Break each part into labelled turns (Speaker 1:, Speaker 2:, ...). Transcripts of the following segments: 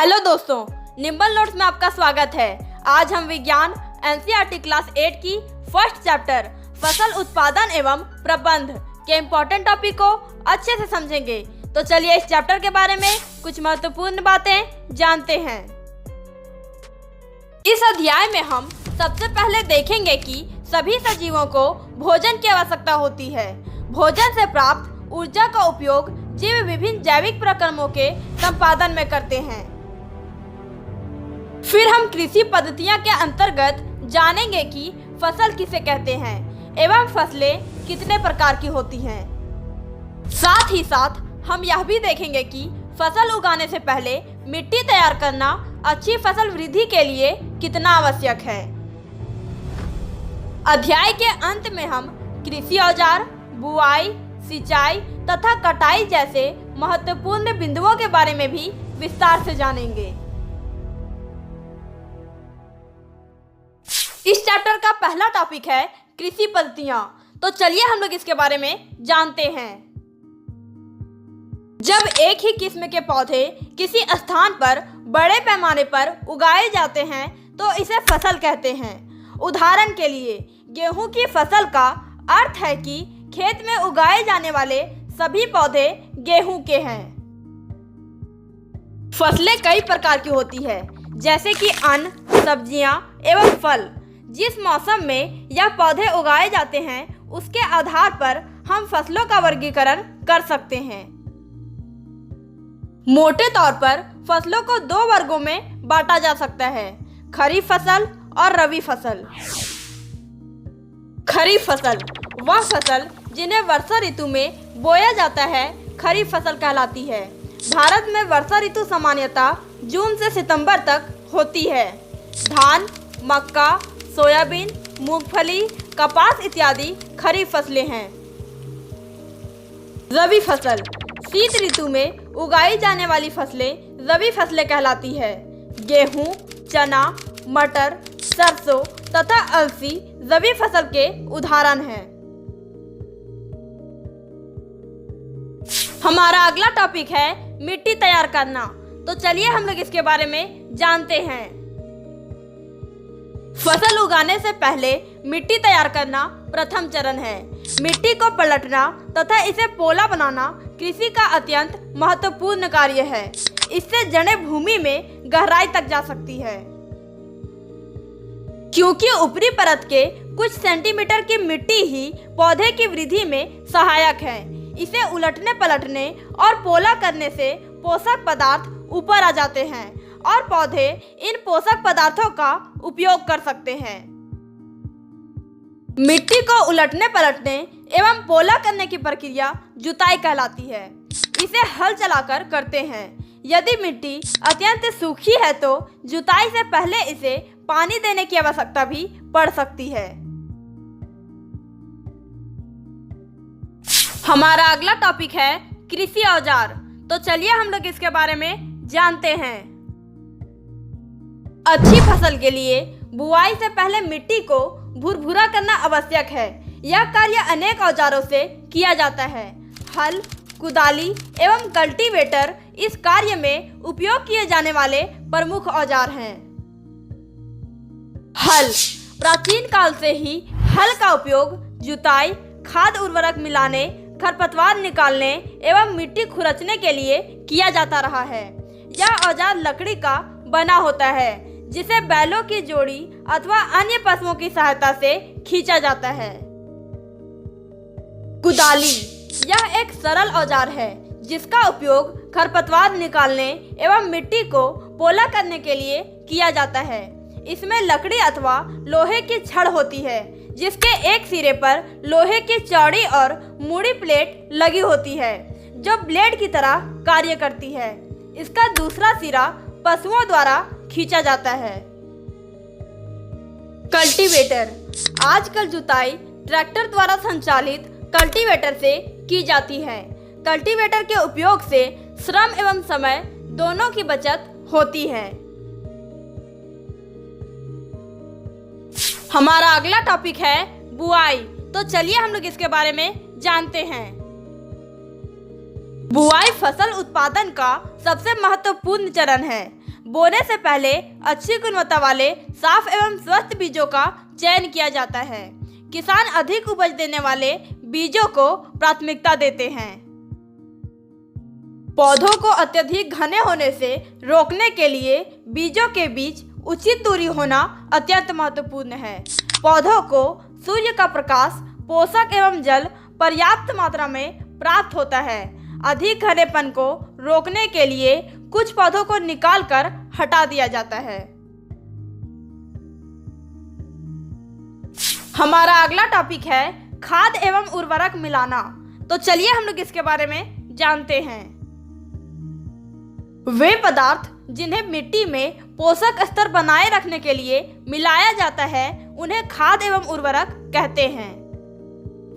Speaker 1: Hello दोस्तों, nimble notes में आपका स्वागत है। आज हम विज्ञान एनसीईआरटी क्लास 8 की फर्स्ट चैप्टर फसल उत्पादन एवं प्रबंध के इम्पोर्टेंट टॉपिक को अच्छे से समझेंगे। तो चलिए इस चैप्टर के बारे में कुछ महत्वपूर्ण बातें जानते हैं। इस अध्याय में हम सबसे पहले देखेंगे कि सभी सजीवों को भोजन की आवश्यकता होती है। भोजन से प्राप्त ऊर्जा का उपयोग जीव विभिन्न जैविक प्रक्रमों के संपादन में करते हैं। फिर हम कृषि पद्धतियां के अंतर्गत जानेंगे कि फसल किसे कहते हैं एवं फसलें कितने प्रकार की होती हैं। साथ ही साथ हम यह भी देखेंगे कि फसल उगाने से पहले मिट्टी तैयार करना अच्छी फसल वृद्धि के लिए कितना आवश्यक है। अध्याय के अंत में हम कृषि औजार, बुआई, सिंचाई तथा कटाई जैसे महत्वपूर्ण बिंदुओं के बारे में भी विस्तार से जानेंगे। इस चैप्टर का पहला टॉपिक है कृषि पद्धतियां। तो चलिए हम लोग इसके बारे में जानते हैं। जब एक ही किस्म के पौधे किसी स्थान पर बड़े पैमाने पर उगाए जाते हैं तो इसे फसल कहते हैं। उदाहरण के लिए गेहूं की फसल का अर्थ है कि खेत में उगाए जाने वाले सभी पौधे गेहूं के हैं। फसलें कई प्रकार की होती है, जैसे कि अन्न, सब्जियां एवं फल। जिस मौसम में यह पौधे उगाए जाते हैं उसके आधार पर हम फसलों का वर्गीकरण कर सकते हैं। मोटे तौर पर फसलों को दो वर्गों में बांटा जा सकता है, खरीफ फसल और रबी फसल। खरीफ फसल वह फसल जिन्हें वर्षा ऋतु में बोया जाता है खरीफ फसल कहलाती है। भारत में वर्षा ऋतु सामान्यतः जून से सितंबर तक होती है। धान, मक्का, सोयाबीन, मूंगफली, कपास इत्यादि खरीफ फसलें हैं। रबी फसल शीत ऋतु में उगाई जाने वाली फसलें रबी फसलें कहलाती है। गेहूं, चना, मटर, सरसों तथा अलसी रबी फसल के उदाहरण हैं। हमारा अगला टॉपिक है मिट्टी तैयार करना। तो चलिए हम लोग इसके बारे में जानते हैं। फसल उगाने से पहले मिट्टी तैयार करना प्रथम चरण है। मिट्टी को पलटना तथा इसे पोला बनाना कृषि का अत्यंत महत्वपूर्ण कार्य है। इससे जड़ें भूमि में गहराई तक जा सकती है। क्योंकि ऊपरी परत के कुछ सेंटीमीटर की मिट्टी ही पौधे की वृद्धि में सहायक है। इसे उलटने पलटने और पोला करने से पोषक पदार्थ ऊपर आ जाते हैं और पौधे इन पोषक पदार्थों का उपयोग कर सकते हैं। मिट्टी को उलटने पलटने एवं पोला करने की प्रक्रिया जुताई कहलाती है। इसे हल चलाकर करते हैं। यदि मिट्टी अत्यंत सूखी है तो जुताई से पहले इसे पानी देने की आवश्यकता भी पड़ सकती है। हमारा अगला टॉपिक है कृषि औजार। तो चलिए हम लोग इसके बारे में जानते हैं। अच्छी फसल के लिए बुआई से पहले मिट्टी को भुरभुरा करना आवश्यक है। यह कार्य अनेक औजारों से किया जाता है। हल, कुदाली एवं कल्टीवेटर इस कार्य में उपयोग किए जाने वाले प्रमुख औजार हैं। हल प्राचीन काल से ही हल का उपयोग जुताई, खाद उर्वरक मिलाने, खरपतवार निकालने एवं मिट्टी खुरचने के लिए किया जाता रहा है। यह औजार लकड़ी का बना होता है जिसे बैलों की जोड़ी अथवा अन्य पशुओं की सहायता से खींचा जाता है। कुदाली यह एक सरल औजार है जिसका उपयोग खरपतवार निकालने एवं मिट्टी को पोला करने के लिए किया जाता है। इसमें लकड़ी अथवा लोहे की छड़ होती है जिसके एक सिरे पर लोहे की चौड़ी और मुड़ी प्लेट लगी होती है जो ब्लेड की तरह कार्य करती है। इसका दूसरा सिरा पशुओं द्वारा खींचा जाता है। कल्टीवेटर आजकल जुताई ट्रैक्टर द्वारा संचालित कल्टीवेटर से की जाती है। कल्टीवेटर के उपयोग से श्रम एवं समय दोनों की बचत होती है। हमारा अगला टॉपिक है बुआई। तो चलिए हम लोग इसके बारे में जानते हैं। बुआई फसल उत्पादन का सबसे महत्वपूर्ण चरण है। बोने से पहले अच्छी गुणवत्ता वाले साफ एवं स्वस्थ बीजों का चयन किया जाता है। किसान अधिक उपज देने वाले बीजों को प्राथमिकता देते हैं। पौधों को अत्यधिक घने होने से रोकने के लिए बीजों के बीच उचित दूरी होना अत्यंत महत्वपूर्ण है। पौधों को सूर्य का प्रकाश, पोषक एवं जल पर्याप्त मात्रा में प्राप्त होता है। अधिक घनेपन को रोकने के लिए कुछ पौधों को निकालकर हटा दिया जाता है। हमारा अगला टॉपिक है खाद एवं उर्वरक मिलाना। तो चलिए हम लोग इसके बारे में जानते हैं। वे पदार्थ जिन्हें मिट्टी में पोषक स्तर बनाए रखने के लिए मिलाया जाता है उन्हें खाद एवं उर्वरक कहते हैं।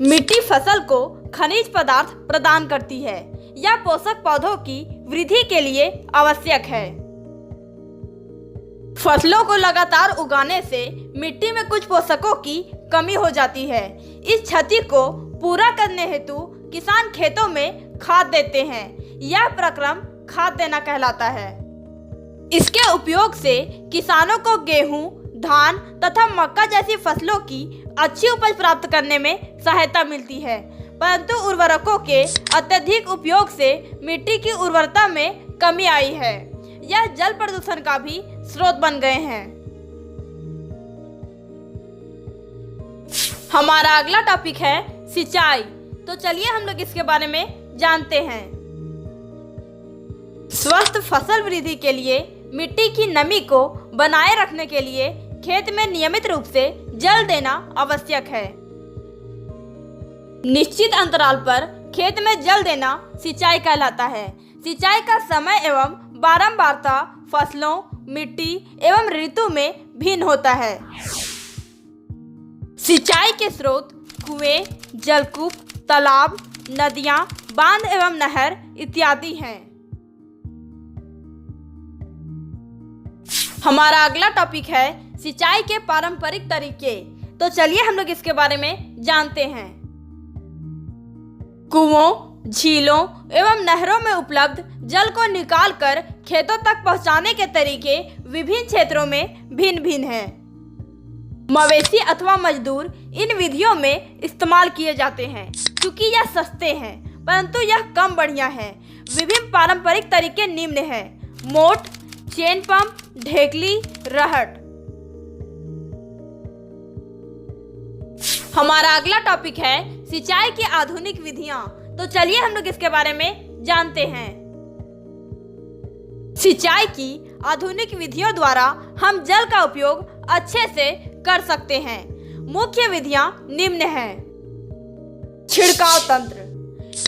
Speaker 1: मिट्टी फसल को खनिज पदार्थ प्रदान करती है। यह पोषक पौधों की वृद्धि के लिए आवश्यक है। फसलों को लगातार उगाने से मिट्टी में कुछ पोषकों की कमी हो जाती है। इस क्षति को पूरा करने हेतु किसान खेतों में खाद देते हैं। यह प्रक्रम खाद देना कहलाता है। इसके उपयोग से किसानों को गेहूं, धान तथा मक्का जैसी फसलों की अच्छी उपज प्राप्त करने में सहायता मिलती है। परंतु उर्वरकों के अत्यधिक उपयोग से मिट्टी की उर्वरता में कमी आई है। यह जल प्रदूषण का भी स्रोत बन गए हैं। हमारा अगला टॉपिक है सिंचाई। तो चलिए हम लोग इसके बारे में जानते हैं। स्वस्थ फसल वृद्धि के लिए मिट्टी की नमी को बनाए रखने के लिए खेत में नियमित रूप से जल देना आवश्यक है। निश्चित अंतराल पर खेत में जल देना सिंचाई कहलाता है। सिंचाई का समय एवं बारंबारता फसलों, मिट्टी एवं ऋतु में भिन्न होता है। सिंचाई के स्रोत कुएं, जलकूप, तालाब, नदियां, बांध एवं नहर इत्यादि हैं। हमारा अगला टॉपिक है सिंचाई के पारंपरिक तरीके। तो चलिए हम लोग इसके बारे में जानते हैं। कुओं, झीलों एवं नहरों में उपलब्ध जल को निकालकर खेतों तक पहुंचाने के तरीके विभिन्न क्षेत्रों में भिन्न भिन्न हैं। मवेशी अथवा मजदूर इन विधियों में इस्तेमाल किए जाते हैं क्योंकि यह सस्ते हैं, परंतु यह कम बढ़िया है। विभिन्न पारंपरिक तरीके निम्न हैं: मोट, चेन पंप, ढेकली, रहट। हमारा अगला टॉपिक है सिंचाई की आधुनिक विधियां। तो चलिए हम लोग इसके बारे में जानते हैं। सिंचाई की आधुनिक विधियों द्वारा हम जल का उपयोग अच्छे से कर सकते हैं। मुख्य विधियां निम्न हैं। छिड़काव तंत्र।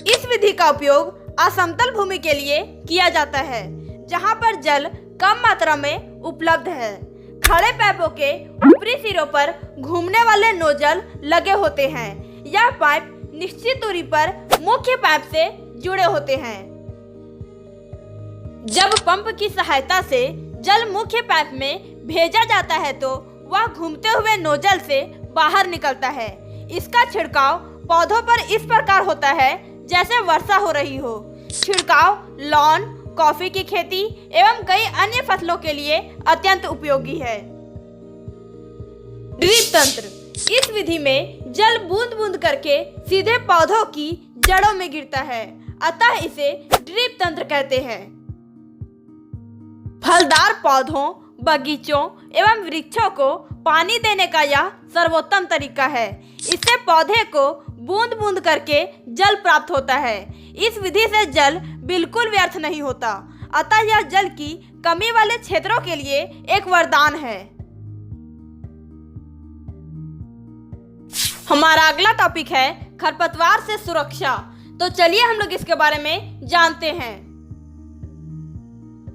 Speaker 1: इस विधि का उपयोग असमतल भूमि के लिए किया जाता है जहां पर जल कम मात्रा में उपलब्ध है। खड़े पाइपों के ऊपरी सिरों पर घूमने वाले नोजल लगे होते हैं। यह पाइप निश्चित दूरी पर मुख्य पाइप से जुड़े होते हैं। जब पंप की सहायता से जल मुख्य पाइप में भेजा जाता है तो वह घूमते हुए नोजल से बाहर निकलता है। इसका छिड़काव पौधों पर इस प्रकार होता है जैसे वर्षा हो रही हो। छिड़काव लॉन, कॉफी की खेती एवं कई अन्य फसलों के लिए अत्यंत उपयोगी है। ड्रिप तंत्र। इस विधि में जल बूंद बूंद करके सीधे पौधों की जड़ों में गिरता है, अतः इसे ड्रिप तंत्र कहते हैं। फलदार पौधों, बगीचों एवं वृक्षों को पानी देने का यह सर्वोत्तम तरीका है। इससे पौधे को बूंद बूंद करके जल प्राप्त होता है। इस विधि से जल बिल्कुल व्यर्थ नहीं होता, अतः यह जल की कमी वाले क्षेत्रों के लिए एक वरदान है। हमारा अगला टॉपिक है खरपतवार से सुरक्षा। तो चलिए हम लोग इसके बारे में जानते हैं।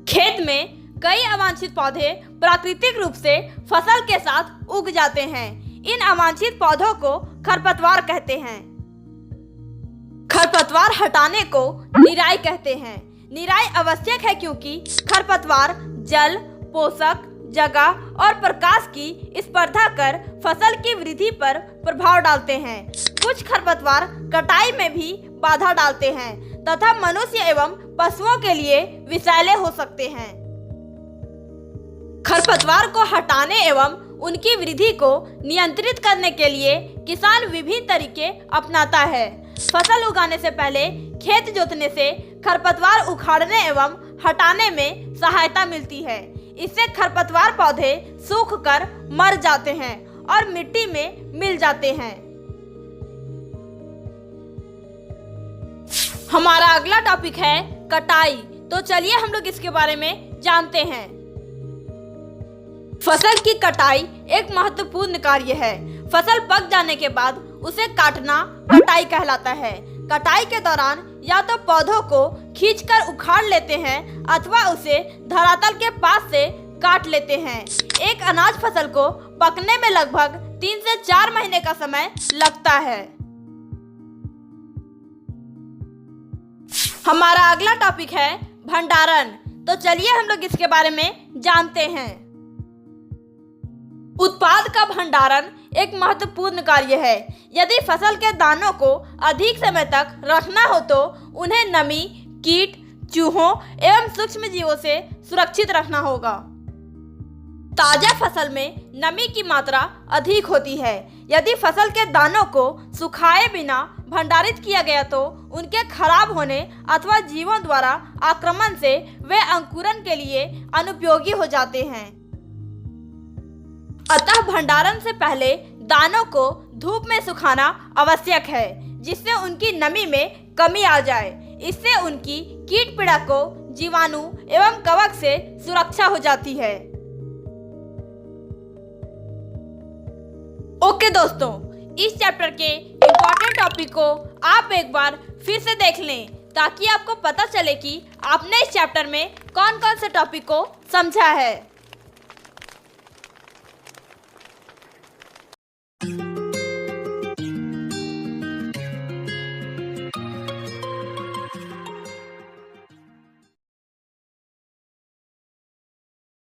Speaker 1: खेत में कई अवांछित पौधे प्राकृतिक रूप से फसल के साथ उग जाते हैं। इन अवांछित पौधों को खरपतवार कहते हैं। खरपतवार हटाने को निराई कहते हैं। निराई आवश्यक है क्योंकि खरपतवार जल, पोषक, जगह और प्रकाश की स्पर्धा कर फसल की वृद्धि पर प्रभाव डालते हैं। कुछ खरपतवार कटाई में भी बाधा डालते हैं तथा मनुष्य एवं पशुओं के लिए विषैले हो सकते हैं। खरपतवार को हटाने एवं उनकी वृद्धि को नियंत्रित करने के लिए किसान विभिन्न तरीके अपनाता है। फसल उगाने से पहले खेत जोतने से खरपतवार उखाड़ने एवं हटाने में सहायता मिलती है। इससे खरपतवार पौधे सूखकर मर जाते हैं और मिट्टी में मिल जाते हैं। हमारा अगला टॉपिक है कटाई। तो चलिए हम लोग इसके बारे में जानते हैं। फसल की कटाई एक महत्वपूर्ण कार्य है। फसल पक जाने के बाद उसे काटना कटाई कहलाता है। कटाई के दौरान या तो पौधों को खींचकर उखाड़ लेते हैं अथवा उसे धरातल के पास से काट लेते हैं। एक अनाज फसल को पकने में लगभग 3 से 4 महीने का समय लगता है। हमारा अगला टॉपिक है भंडारण। तो चलिए हम लोग इसके बारे में जानते हैं। उत्पाद का भंडारण एक महत्वपूर्ण कार्य है। यदि फसल के दानों को अधिक समय तक रखना हो तो उन्हें नमी, कीट, चूहों एवं सूक्ष्म जीवों से सुरक्षित रखना होगा। ताजा फसल में नमी की मात्रा अधिक होती है। यदि फसल के दानों को सुखाए बिना भंडारित किया गया तो उनके खराब होने अथवा जीवों द्वारा आक्रमण से वे अंकुरन के लिए अनुपयोगी हो जाते हैं। अतः भंडारण से पहले दानों को धूप में सुखाना आवश्यक है, जिससे उनकी नमी में कमी आ जाए। इससे उनकी कीट पीड़ा को जीवाणु एवं कवक से सुरक्षा हो जाती है। ओके दोस्तों, इस चैप्टर के इम्पोर्टेंट टॉपिक को आप एक बार फिर से देख लें ताकि आपको पता चले कि आपने इस चैप्टर में कौन कौन से टॉपिक को समझा है।